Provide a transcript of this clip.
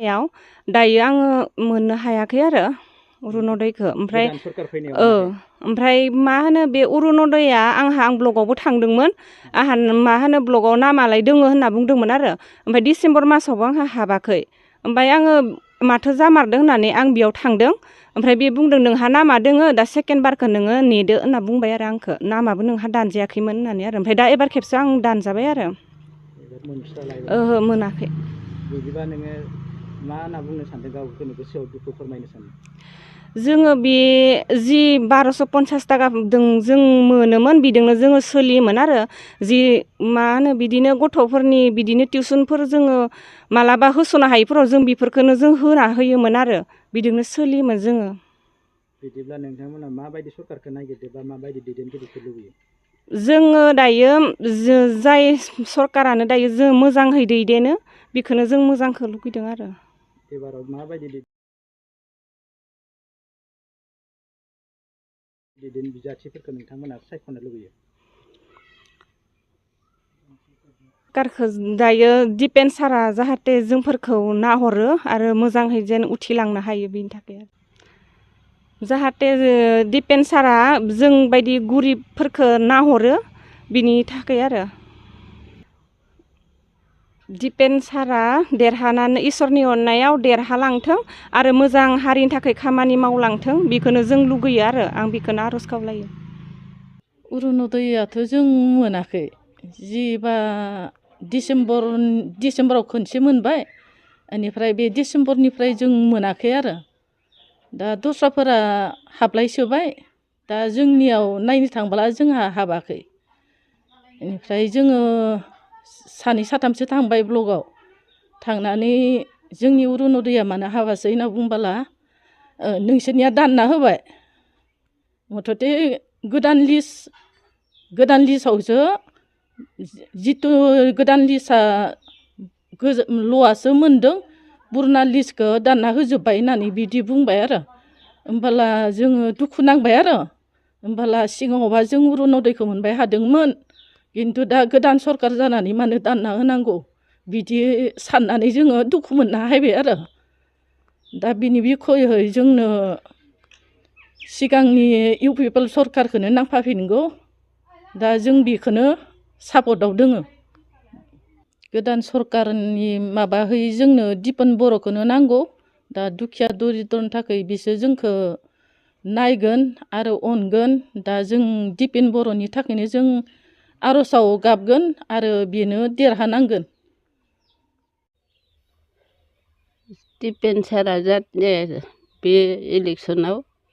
याव दायो आङो मोननो हायाखै आरो अरुनदयखौ ओमफ्राय ओमफ्राय मा होनो बे अरुनदया आं ब्लगावबो थांदोंमोन आंहा मा होनो ब्लगाव नामालाय दोङो होनना बुंदोंमोन आरो ओमफ्राय डिसेम्बर मासावबो आंहा हाबाखै ओमफ्राय आङो माथो जामारदों होननानै आं बेयाव थांदों ओमफ्राय बे बुंदों नोंहा नामा दोङो दा सेकेन्ड बारखौ नोङो नेदो होनना बुंबाय आरो आंखौ नामाबो नोंहा दानजायाखैमोन होननानै आरो ओमफ्राय दा एबार खेबसे आं दानजाबाय आरो ओहो मोनाखै बिदिबा नोङो मा होनना बुंनो सानदों गावखौनो गोसोआव दुखु फोरमायनो सानदों जोङो बे जि 1250 थाखा जों मोनोमोन बिजोंनो जोङो सोलियोमोन आरो जि मा होनो बिदिनो गथ'फोरनि बिदिनो टिउसनफोर जोङो मालाबा होस'नो हायैफोराव जों बेफोरखौनो जों होना होयोमोन आरो बिदिनो सोलियोमोन जोङो बिदिब्ला नोंथांमोना माबायदि सरकारखौ नागिरदों बा माबायदि दैदेनगिरिखौ लुबैयो जोङो दायो जाय सरकारानो दायो जों मोजाङै दैदेनो बेखौनो जों मोजांखौ लुगैदों आरो एबाराव माबायदि दैदेन बिजाथिफोरखौ नोंथांमोना सायख'नो लुबैयो सरकारखौ दायो दिपेन सारा जाहाथे जोंफोरखौ नाहरो आरो मोजाङै जेन उथिलांनो हायो बेनि थाखाय जाहाथे दिपेन सारा जों बायदि गरिबफोरखौ नाहरो बिनि थाखाय आरो दिपेन सारा देरहानानै इसोरनि अननायाव देरहालांथों आरो मोजां हारिनि थाखाय खामानि मावलांथों बेखौनो जों लुगैयो आरो आं बेखौनो आर'ज खावलायो अरुनदयाथ' जों मोनाखै जिबा डिसेम्बराव खनसे मोनबाय बेनिफ्राय बे डिसेम्बरनिफ्राय जों मोनाखै आरो दा दस्राफोरा हाबलायसोबाय दा जोंनियाव नायनो थांब्ला जोंहा हाबाखै बेनिफ्राय जोङो सानै साथामसो थांबाय ब्लगाव थांनानै जोंनि अरुनदया मानो हाबासै होनना बुंबोला नोंसोरनिया दानना होबाय मथथे गोदान लिस्टआवसो जिथु गोदान लिस्टआ ल'आसो मोनदों पुरुना लिस्टखौ दानना होजोब्बाय होननानै बिदि बुंबाय आरो होमबोला जोङो दुखु नांबाय आरो होमबोला सिगाङावबा जों अरुनदयखौ मोनबाय हादोंमोन खिन्थु दा गोदान सरकार जानानै मानो दानना होनांगौ बिदि साननानै जोङो दुखु मोननो हायबाय आरो दा बिनि बिखयै जोंनो सिगांनि इउ पि पि एल सरकारखौनो नांफाफिनगौ दा जों बेखौनो सापर्टआव दोङो गोदान सरकारनि माबाहै जोंनो दिपेन बर'खौनो नांगौ दा दुखिया दरिद्रनि थाखाय बिसोर जोंखौ नायगोन आरो अनगोन दा जों दिपेन बर'नि थाखायनो जों आर'जआव गाबगोन आरो बेनो देरहानांगोन दिपेन सारा जाहाथे बे इलेक्सनाव